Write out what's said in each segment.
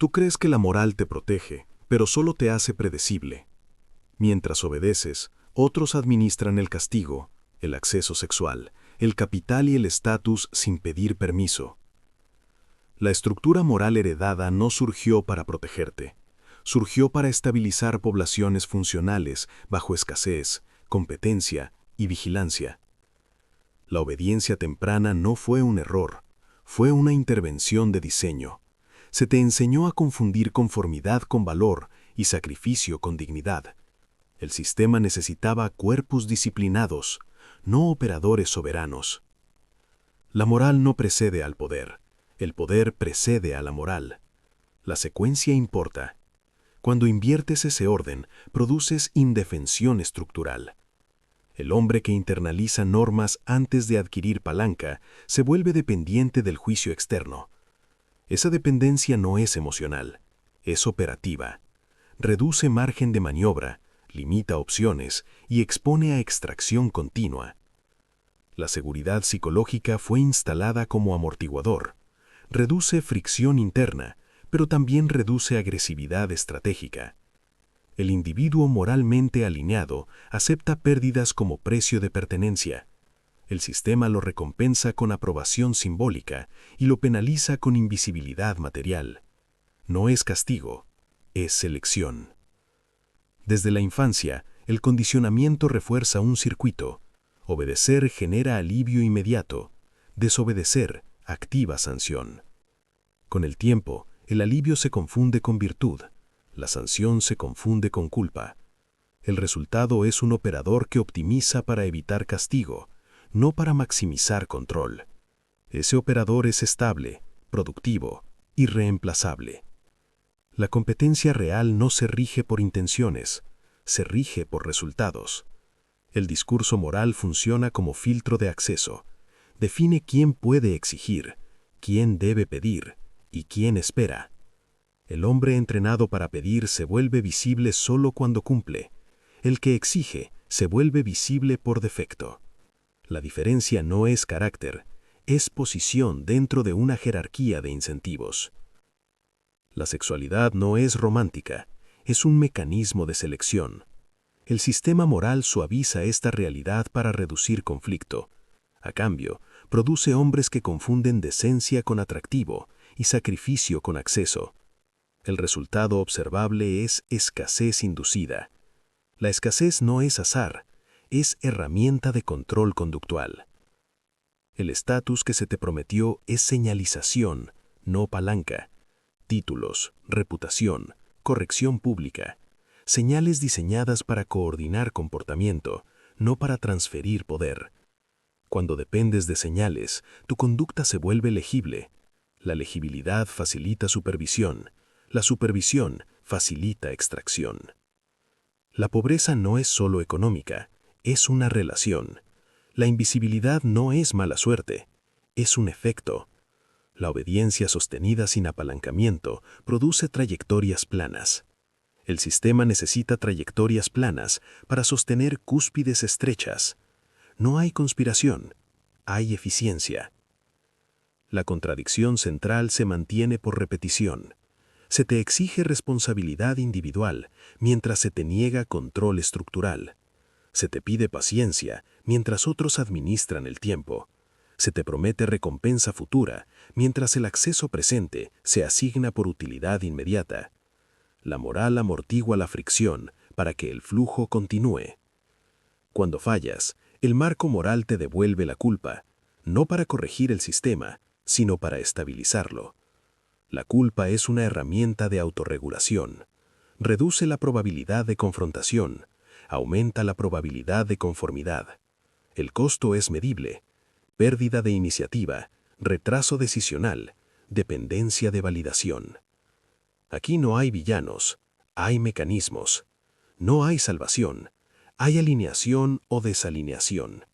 Tú crees que la moral te protege, pero solo te hace predecible. Mientras obedeces, otros administran el castigo, el acceso sexual, el capital y el estatus sin pedir permiso. La estructura moral heredada no surgió para protegerte. Surgió para estabilizar poblaciones funcionales bajo escasez, competencia y vigilancia. La obediencia temprana no fue un error, fue una intervención de diseño. Se te enseñó a confundir conformidad con valor y sacrificio con dignidad. El sistema necesitaba cuerpos disciplinados, no operadores soberanos. La moral no precede al poder, el poder precede a la moral. La secuencia importa. Cuando inviertes ese orden, produces indefensión estructural. El hombre que internaliza normas antes de adquirir palanca se vuelve dependiente del juicio externo. Esa dependencia no es emocional, es operativa. Reduce margen de maniobra, limita opciones y expone a extracción continua. La seguridad psicológica fue instalada como amortiguador. Reduce fricción interna, pero también reduce agresividad estratégica. El individuo moralmente alineado acepta pérdidas como precio de pertenencia. El sistema lo recompensa con aprobación simbólica y lo penaliza con invisibilidad material. No es castigo, es selección. Desde la infancia, el condicionamiento refuerza un circuito. Obedecer genera alivio inmediato. Desobedecer activa sanción. Con el tiempo, el alivio se confunde con virtud. La sanción se confunde con culpa. El resultado es un operador que optimiza para evitar castigo, no para maximizar control. Ese operador es estable, productivo, irreemplazable. La competencia real no se rige por intenciones, se rige por resultados. El discurso moral funciona como filtro de acceso. Define quién puede exigir, quién debe pedir y quién espera. El hombre entrenado para pedir se vuelve visible solo cuando cumple. El que exige se vuelve visible por defecto. La diferencia no es carácter, es posición dentro de una jerarquía de incentivos. La sexualidad no es romántica, es un mecanismo de selección. El sistema moral suaviza esta realidad para reducir conflicto. A cambio, produce hombres que confunden decencia con atractivo y sacrificio con acceso. El resultado observable es escasez inducida. La escasez no es azar, es herramienta de control conductual. El estatus que se te prometió es señalización, no palanca. Títulos, reputación, corrección pública. Señales diseñadas para coordinar comportamiento, no para transferir poder. Cuando dependes de señales, tu conducta se vuelve legible. La legibilidad facilita supervisión. La supervisión facilita extracción. La pobreza no es solo económica, es una relación. La invisibilidad no es mala suerte, es un efecto. La obediencia sostenida sin apalancamiento produce trayectorias planas. El sistema necesita trayectorias planas para sostener cúspides estrechas. No hay conspiración, hay eficiencia. La contradicción central se mantiene por repetición. Se te exige responsabilidad individual, mientras se te niega control estructural. Se te pide paciencia, mientras otros administran el tiempo. Se te promete recompensa futura, mientras el acceso presente se asigna por utilidad inmediata. La moral amortigua la fricción para que el flujo continúe. Cuando fallas, el marco moral te devuelve la culpa, no para corregir el sistema, sino para estabilizarlo. La culpa es una herramienta de autorregulación. Reduce la probabilidad de confrontación, aumenta la probabilidad de conformidad. El costo es medible. Pérdida de iniciativa, retraso decisional, dependencia de validación. Aquí no hay villanos, hay mecanismos. No hay salvación, hay alineación o desalineación.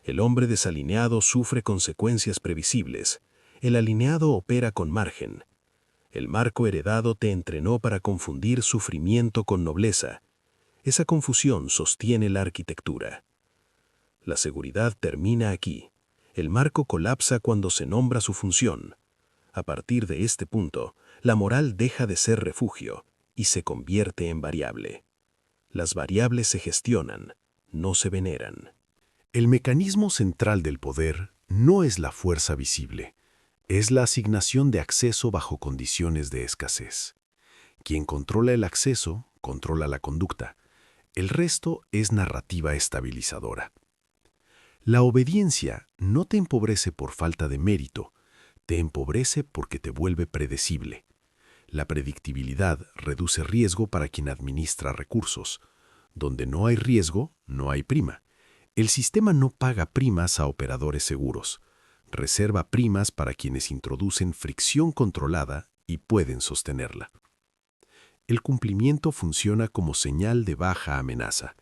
El hombre desalineado sufre consecuencias previsibles. El alineado opera con margen. El marco heredado te entrenó para confundir sufrimiento con nobleza. Esa confusión sostiene la arquitectura. La seguridad termina aquí. El marco colapsa cuando se nombra su función. A partir de este punto, la moral deja de ser refugio y se convierte en variable. Las variables se gestionan, no se veneran. El mecanismo central del poder no es la fuerza visible, es la asignación de acceso bajo condiciones de escasez. Quien controla el acceso, controla la conducta. El resto es narrativa estabilizadora. La obediencia no te empobrece por falta de mérito, te empobrece porque te vuelve predecible. La predictibilidad reduce riesgo para quien administra recursos. Donde no hay riesgo, no hay prima. El sistema no paga primas a operadores seguros. Reserva primas para quienes introducen fricción controlada y pueden sostenerla. El cumplimiento funciona como señal de baja amenaza.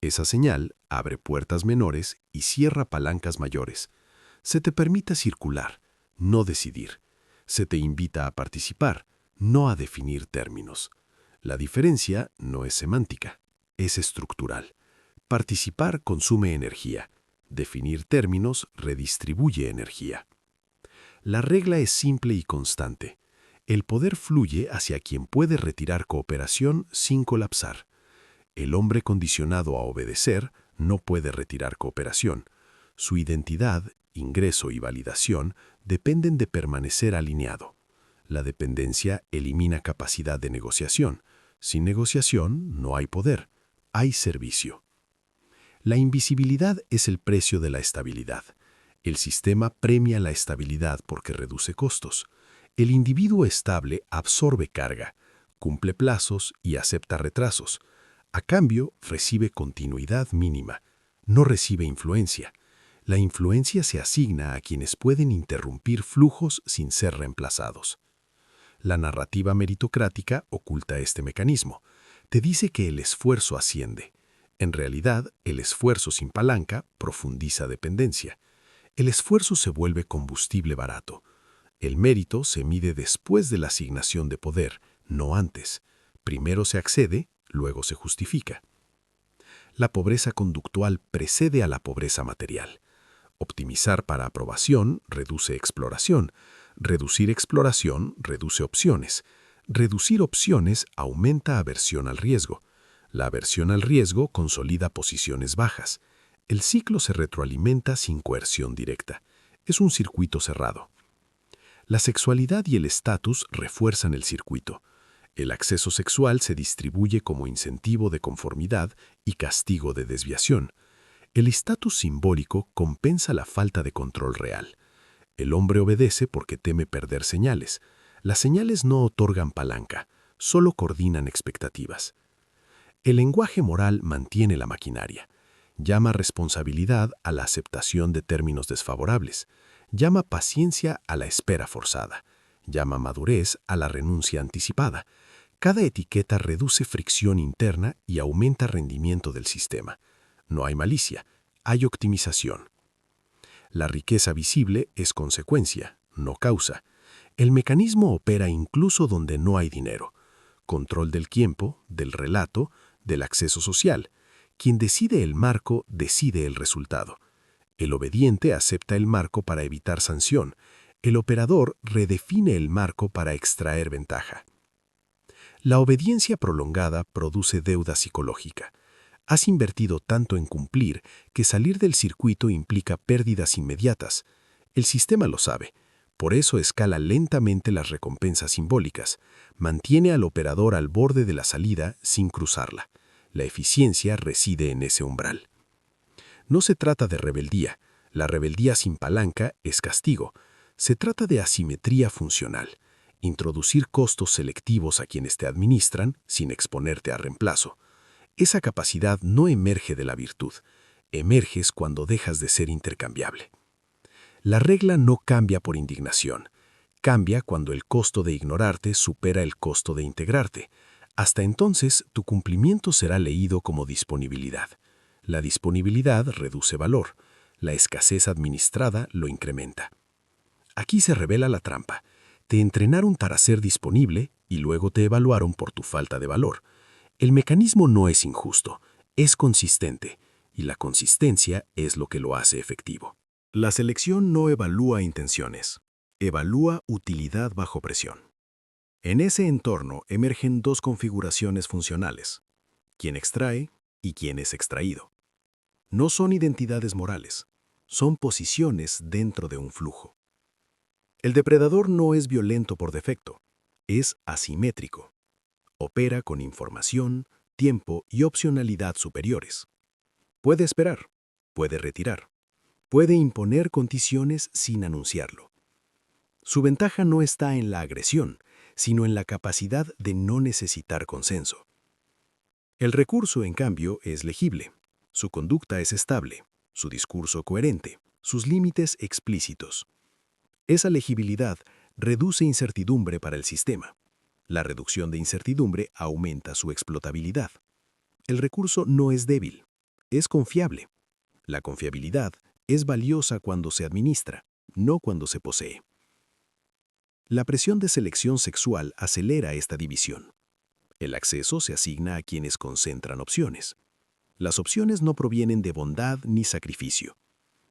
Esa señal abre puertas menores y cierra palancas mayores. Se te permite circular, no decidir. Se te invita a participar, no a definir términos. La diferencia no es semántica, es estructural. Participar consume energía. Definir términos redistribuye energía. La regla es simple y constante. El poder fluye hacia quien puede retirar cooperación sin colapsar. El hombre condicionado a obedecer no puede retirar cooperación. Su identidad, ingreso y validación dependen de permanecer alineado. La dependencia elimina capacidad de negociación. Sin negociación no hay poder, hay servicio. La invisibilidad es el precio de la estabilidad. El sistema premia la estabilidad porque reduce costos. El individuo estable absorbe carga, cumple plazos y acepta retrasos. A cambio, recibe continuidad mínima. No recibe influencia. La influencia se asigna a quienes pueden interrumpir flujos sin ser reemplazados. La narrativa meritocrática oculta este mecanismo. Te dice que el esfuerzo asciende. En realidad, el esfuerzo sin palanca profundiza dependencia. El esfuerzo se vuelve combustible barato. El mérito se mide después de la asignación de poder, no antes. Primero se accede, luego se justifica. La pobreza conductual precede a la pobreza material. Optimizar para aprobación reduce exploración. Reducir exploración reduce opciones. Reducir opciones aumenta aversión al riesgo. La aversión al riesgo consolida posiciones bajas. El ciclo se retroalimenta sin coerción directa. Es un circuito cerrado. La sexualidad y el estatus refuerzan el circuito. El acceso sexual se distribuye como incentivo de conformidad y castigo de desviación. El estatus simbólico compensa la falta de control real. El hombre obedece porque teme perder señales. Las señales no otorgan palanca, solo coordinan expectativas. El lenguaje moral mantiene la maquinaria. Llama responsabilidad a la aceptación de términos desfavorables. Llama paciencia a la espera forzada. Llama madurez a la renuncia anticipada. Cada etiqueta reduce fricción interna y aumenta rendimiento del sistema. No hay malicia, hay optimización. La riqueza visible es consecuencia, no causa. El mecanismo opera incluso donde no hay dinero. Control del tiempo, del relato, del acceso social. Quien decide el marco, decide el resultado. El obediente acepta el marco para evitar sanción. El operador redefine el marco para extraer ventaja. La obediencia prolongada produce deuda psicológica. Has invertido tanto en cumplir que salir del circuito implica pérdidas inmediatas. El sistema lo sabe. Por eso escala lentamente las recompensas simbólicas. Mantiene al operador al borde de la salida sin cruzarla. La eficiencia reside en ese umbral. No se trata de rebeldía. La rebeldía sin palanca es castigo. Se trata de asimetría funcional. Introducir costos selectivos a quienes te administran sin exponerte a reemplazo. Esa capacidad no emerge de la virtud. Emerges cuando dejas de ser intercambiable. La regla no cambia por indignación. Cambia cuando el costo de ignorarte supera el costo de integrarte. Hasta entonces, tu cumplimiento será leído como disponibilidad. La disponibilidad reduce valor. La escasez administrada lo incrementa. Aquí se revela la trampa. Te entrenaron para ser disponible y luego te evaluaron por tu falta de valor. El mecanismo no es injusto, es consistente, y la consistencia es lo que lo hace efectivo. La selección no evalúa intenciones, Evalúa utilidad bajo presión. En ese entorno emergen dos configuraciones funcionales: quien extrae y quien es extraído. No son identidades morales, son posiciones dentro de un flujo. El depredador no es violento por defecto, es asimétrico. Opera con información, tiempo y opcionalidad superiores. Puede esperar, puede retirar, puede imponer condiciones sin anunciarlo. Su ventaja no está en la agresión, sino en la capacidad de no necesitar consenso. El recurso, en cambio, es legible. Su conducta es estable, su discurso coherente, sus límites explícitos. Esa legibilidad reduce incertidumbre para el sistema. La reducción de incertidumbre aumenta su explotabilidad. El recurso no es débil, es confiable. La confiabilidad es valiosa cuando se administra, no cuando se posee. La presión de selección sexual acelera esta división. El acceso se asigna a quienes concentran opciones. Las opciones no provienen de bondad ni sacrificio.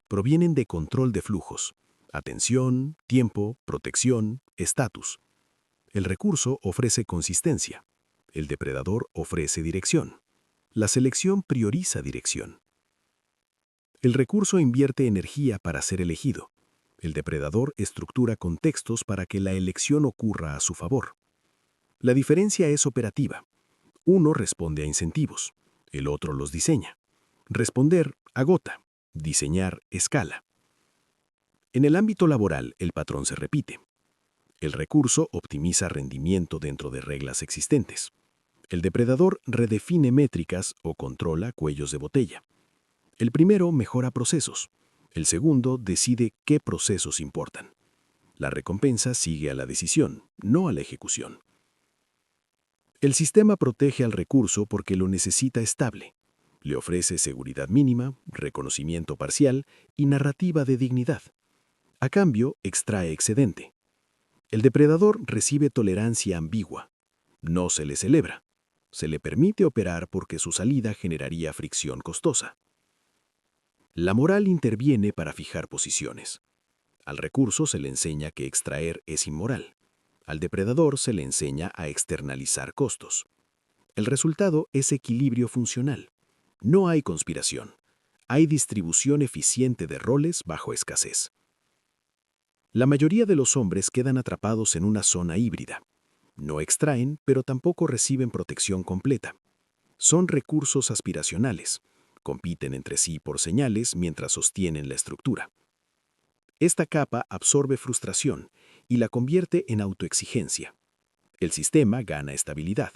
Provienen de control de flujos, atención, tiempo, protección, estatus. El recurso ofrece consistencia. El depredador ofrece dirección. La selección prioriza dirección. El recurso invierte energía para ser elegido. El depredador estructura contextos para que la elección ocurra a su favor. La diferencia es operativa. Uno responde a incentivos, el otro los diseña. Responder agota, diseñar escala. En el ámbito laboral, el patrón se repite. El recurso optimiza rendimiento dentro de reglas existentes. El depredador redefine métricas o controla cuellos de botella. El primero mejora procesos. El segundo decide qué procesos importan. La recompensa sigue a la decisión, no a la ejecución. El sistema protege al recurso porque lo necesita estable. Le ofrece seguridad mínima, reconocimiento parcial y narrativa de dignidad. A cambio, extrae excedente. El depredador recibe tolerancia ambigua. No se le celebra. Se le permite operar porque su salida generaría fricción costosa. La moral interviene para fijar posiciones. Al recurso se le enseña que extraer es inmoral. Al depredador se le enseña a externalizar costos. El resultado es equilibrio funcional. No hay conspiración. Hay distribución eficiente de roles bajo escasez. La mayoría de los hombres quedan atrapados en una zona híbrida. No extraen, pero tampoco reciben protección completa. Son recursos aspiracionales. Compiten entre sí por señales mientras sostienen la estructura. Esta capa absorbe frustración y la convierte en autoexigencia. El sistema gana estabilidad.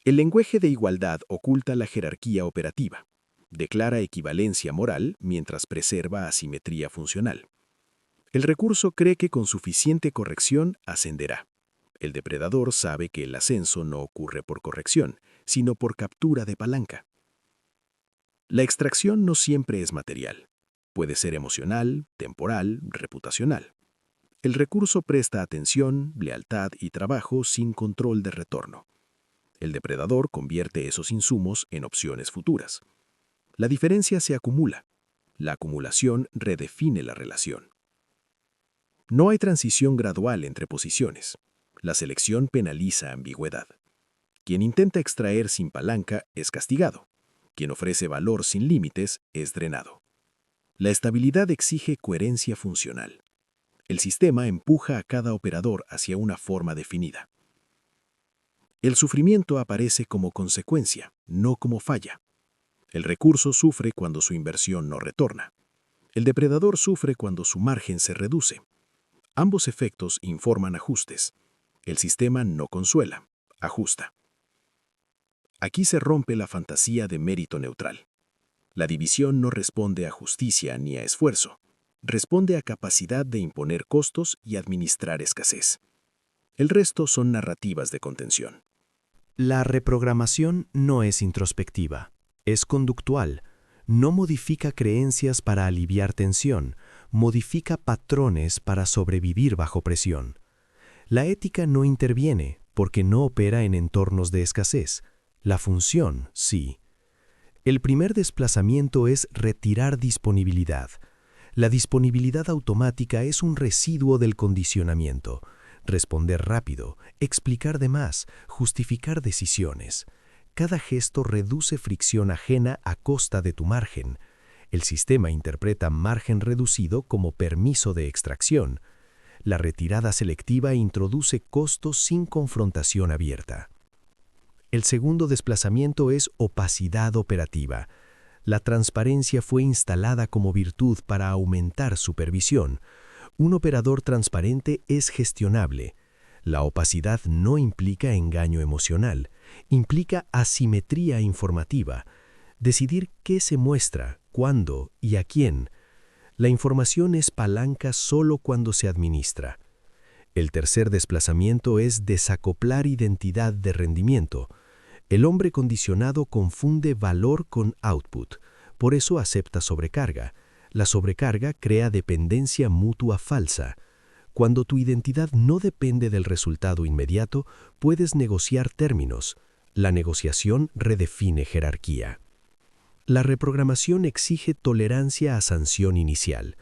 El lenguaje de igualdad oculta la jerarquía operativa. Declara equivalencia moral mientras preserva asimetría funcional. El recurso cree que con suficiente corrección ascenderá. El depredador sabe que el ascenso no ocurre por corrección, sino por captura de palanca. La extracción no siempre es material. Puede ser emocional, temporal, reputacional. El recurso presta atención, lealtad y trabajo sin control de retorno. El depredador convierte esos insumos en opciones futuras. La diferencia se acumula. La acumulación redefine la relación. No hay transición gradual entre posiciones. La selección penaliza ambigüedad. Quien intenta extraer sin palanca es castigado. Quien ofrece valor sin límites es drenado. La estabilidad exige coherencia funcional. El sistema empuja a cada operador hacia una forma definida. El sufrimiento aparece como consecuencia, no como falla. El recurso sufre cuando su inversión no retorna. El depredador sufre cuando su margen se reduce. Ambos efectos informan ajustes. El sistema no consuela, ajusta. Aquí se rompe la fantasía de mérito neutral. La división no responde a justicia ni a esfuerzo. Responde a capacidad de imponer costos y administrar escasez. El resto son narrativas de contención. La reprogramación no es introspectiva, es conductual. No modifica creencias para aliviar tensión, modifica patrones para sobrevivir bajo presión. La ética no interviene porque no opera en entornos de escasez. La función, sí. El primer desplazamiento es retirar disponibilidad. La disponibilidad automática es un residuo del condicionamiento. Responder rápido, explicar de más, justificar decisiones. Cada gesto reduce fricción ajena a costa de tu margen. El sistema interpreta margen reducido como permiso de extracción. La retirada selectiva introduce costos sin confrontación abierta. El segundo desplazamiento es opacidad operativa. La transparencia fue instalada como virtud para aumentar supervisión. Un operador transparente es gestionable. La opacidad no implica engaño emocional, implica asimetría informativa. Decidir qué se muestra, cuándo y a quién. La información es palanca solo cuando se administra. El tercer desplazamiento es desacoplar identidad de rendimiento. El hombre condicionado confunde valor con output, por eso acepta sobrecarga. La sobrecarga crea dependencia mutua falsa. Cuando tu identidad no depende del resultado inmediato, puedes negociar términos. La negociación redefine jerarquía. La reprogramación exige tolerancia a sanción inicial.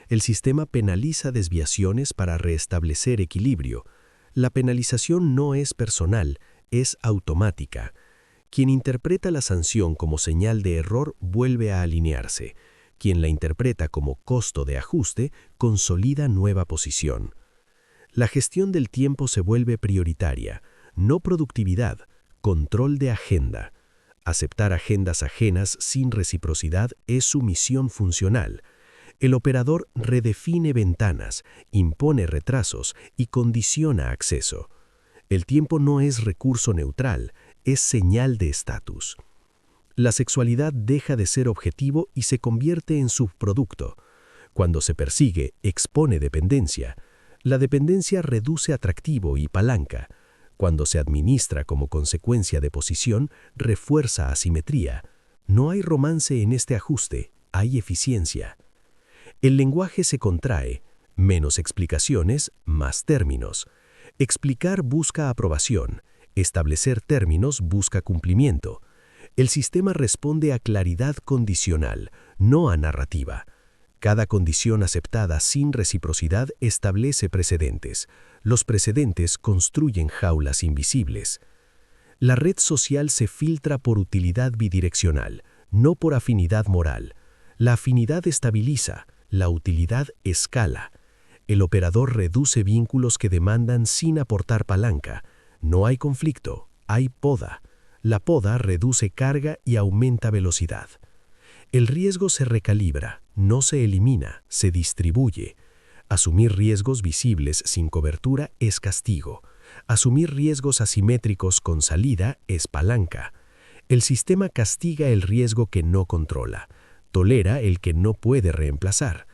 El sistema penaliza desviaciones para restablecer equilibrio. La penalización no es personal, es automática. Quien interpreta la sanción como señal de error vuelve a alinearse. Quien la interpreta como costo de ajuste consolida nueva posición. La gestión del tiempo se vuelve prioritaria, no productividad, control de agenda. Aceptar agendas ajenas sin reciprocidad es sumisión funcional. El operador redefine ventanas, impone retrasos y condiciona acceso. El tiempo no es recurso neutral, es señal de estatus. La sexualidad deja de ser objetivo y se convierte en subproducto. Cuando se persigue, expone dependencia. La dependencia reduce atractivo y palanca. Cuando se administra como consecuencia de posición, refuerza asimetría. No hay romance en este ajuste, hay eficiencia. El lenguaje se contrae, menos explicaciones, más términos. Explicar busca aprobación, establecer términos busca cumplimiento. El sistema responde a claridad condicional, no a narrativa. Cada condición aceptada sin reciprocidad establece precedentes. Los precedentes construyen jaulas invisibles. La red social se filtra por utilidad bidireccional, no por afinidad moral. La afinidad estabiliza, la utilidad escala. El operador reduce vínculos que demandan sin aportar palanca. No hay conflicto, hay poda. La poda reduce carga y aumenta velocidad. El riesgo se recalibra, no se elimina, se distribuye. Asumir riesgos visibles sin cobertura es castigo. Asumir riesgos asimétricos con salida es palanca. El sistema castiga el riesgo que no controla, tolera el que no puede reemplazar.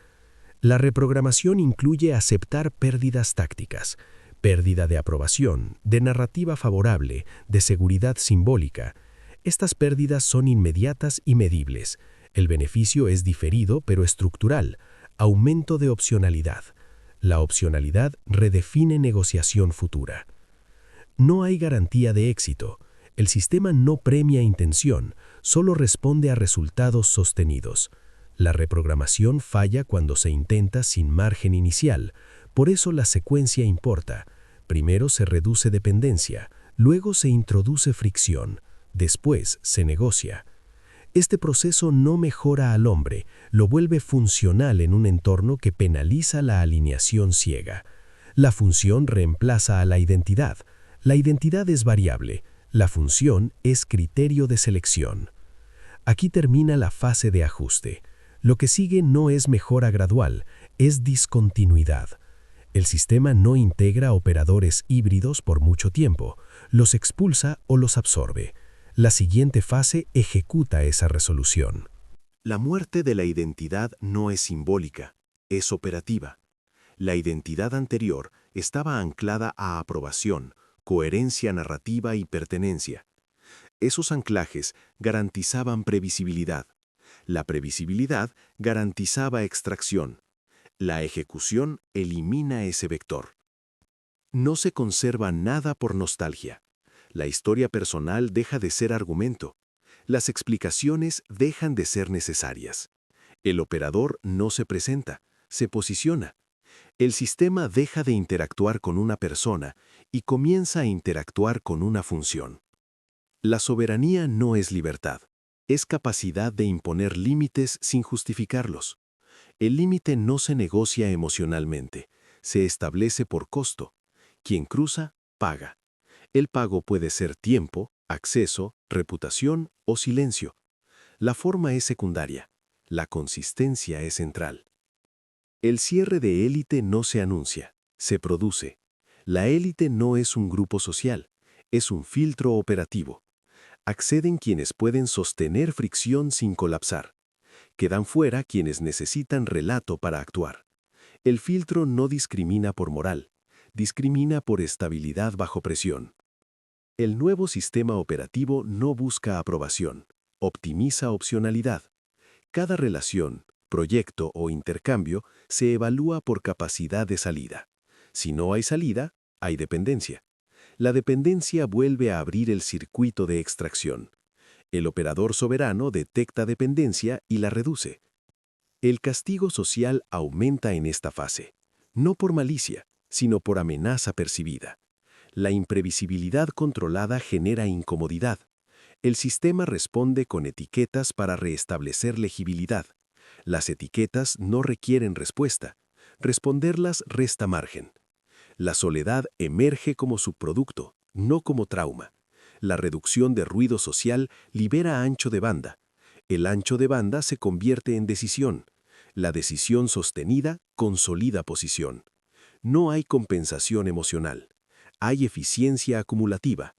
La reprogramación incluye aceptar pérdidas tácticas, pérdida de aprobación, de narrativa favorable, de seguridad simbólica. Estas pérdidas son inmediatas y medibles. El beneficio es diferido pero estructural, aumento de opcionalidad. La opcionalidad redefine negociación futura. No hay garantía de éxito. El sistema no premia intención, solo responde a resultados sostenidos. La reprogramación falla cuando se intenta sin margen inicial, por eso la secuencia importa. Primero se reduce dependencia, luego se introduce fricción, después se negocia. Este proceso no mejora al hombre, lo vuelve funcional en un entorno que penaliza la alineación ciega. La función reemplaza a la identidad. La identidad es variable, la función es criterio de selección. Aquí termina la fase de ajuste. Lo que sigue no es mejora gradual, es discontinuidad. El sistema no integra operadores híbridos por mucho tiempo, los expulsa o los absorbe. La siguiente fase ejecuta esa resolución. La muerte de la identidad no es simbólica, es operativa. La identidad anterior estaba anclada a aprobación, coherencia narrativa y pertenencia. Esos anclajes garantizaban previsibilidad. La previsibilidad garantizaba extracción. La ejecución elimina ese vector. No se conserva nada por nostalgia. La historia personal deja de ser argumento. Las explicaciones dejan de ser necesarias. El operador no se presenta, se posiciona. El sistema deja de interactuar con una persona y comienza a interactuar con una función. La soberanía no es libertad, es capacidad de imponer límites sin justificarlos. El límite no se negocia emocionalmente, se establece por costo. Quien cruza, paga. El pago puede ser tiempo, acceso, reputación o silencio. La forma es secundaria, la consistencia es central. El cierre de élite no se anuncia, se produce. La élite no es un grupo social, es un filtro operativo. Acceden quienes pueden sostener fricción sin colapsar. Quedan fuera quienes necesitan relato para actuar. El filtro no discrimina por moral, discrimina por estabilidad bajo presión. El nuevo sistema operativo no busca aprobación, optimiza opcionalidad. Cada relación, proyecto o intercambio se evalúa por capacidad de salida. Si no hay salida, hay dependencia. La dependencia vuelve a abrir el circuito de extracción. El operador soberano detecta dependencia y la reduce. El castigo social aumenta en esta fase, no por malicia, sino por amenaza percibida. La imprevisibilidad controlada genera incomodidad. El sistema responde con etiquetas para restablecer legibilidad. Las etiquetas no requieren respuesta. Responderlas resta margen. La soledad emerge como subproducto, no como trauma. La reducción de ruido social libera ancho de banda. El ancho de banda se convierte en decisión. La decisión sostenida consolida posición. No hay compensación emocional. Hay eficiencia acumulativa.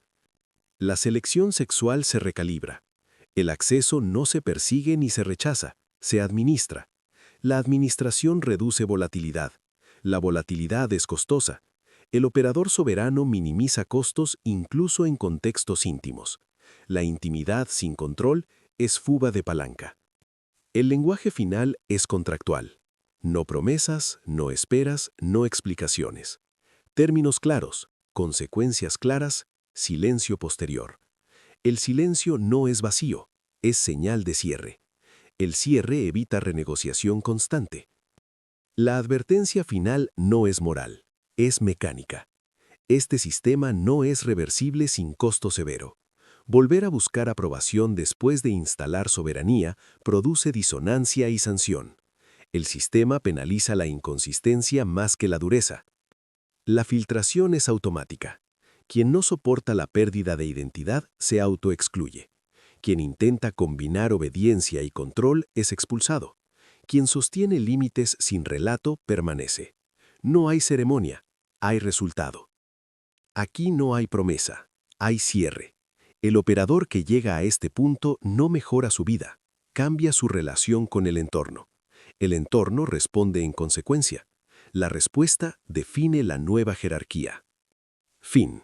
La selección sexual se recalibra. El acceso no se persigue ni se rechaza, se administra. La administración reduce volatilidad. La volatilidad es costosa. El operador soberano minimiza costos incluso en contextos íntimos. La intimidad sin control es fuga de palanca. El lenguaje final es contractual. No promesas, no esperas, no explicaciones. Términos claros, consecuencias claras, silencio posterior. El silencio no es vacío, es señal de cierre. El cierre evita renegociación constante. La advertencia final no es moral, es mecánica. Este sistema no es reversible sin costo severo. Volver a buscar aprobación después de instalar soberanía produce disonancia y sanción. El sistema penaliza la inconsistencia más que la dureza. La filtración es automática. Quien no soporta la pérdida de identidad se autoexcluye. Quien intenta combinar obediencia y control es expulsado. Quien sostiene límites sin relato permanece. No hay ceremonia, hay resultado. Aquí no hay promesa, hay cierre. El operador que llega a este punto no mejora su vida, cambia su relación con el entorno. El entorno responde en consecuencia. La respuesta define la nueva jerarquía. Fin.